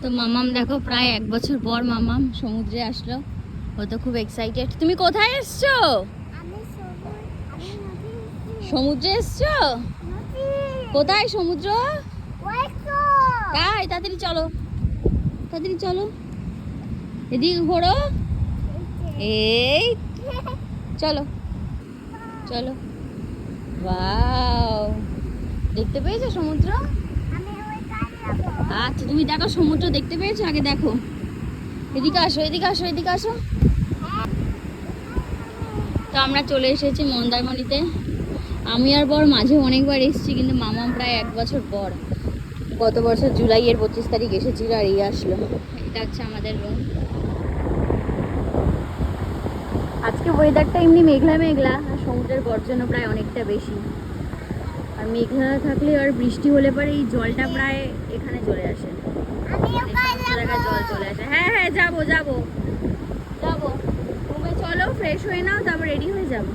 তো মামাম দেখো প্রায় 1 বছর পর মামাম সমুদ্রে আসলো। ও তো খুব এক্সাইটেড। তুমি কোথায় এসছো? সমুদ্রে এসছো? কোথায় সমুদ্র? তাই তাড়াতাড়ি চলো, তাড়াতাড়ি চলো, এদিকে ঘোরো। এই চলো চলো। ওয়াও, দেখতে পেয়েছো সমুদ্র? আচ্ছা তুমি দেখো সমুদ্র দেখতে পেয়েছো? আগে দেখো। এদিকে আসো, এদিকে আসো, এদিকে আসো। তো আমরা চলে এসেছি মন্দারমণিতে। আমি আর বর মাঝে অনেকবার এসেছি, কিন্তু মামাম প্রায় 1 বছর পর। গত বছর জুলাইয়ের 25 তারিখ এসেছিল আর এই আসলো। এটা হচ্ছে আমাদের রুম। আজকে ওয়েদারটা এমনি মেঘলা মেঘলা, আর সমুদ্রের গর্জনও প্রায় অনেকটা বেশি। আর মেঘলা থাকলে আর বৃষ্টি হলে পরে এই জলটা প্রায় এখানে চলে আসে, জায়গায় জল চলে আসে। হ্যাঁ হ্যাঁ, যাবো যাবো যাবো। রুমে চলো, ফ্রেশ হয়ে নাও, তারপর রেডি হয়ে যাবো।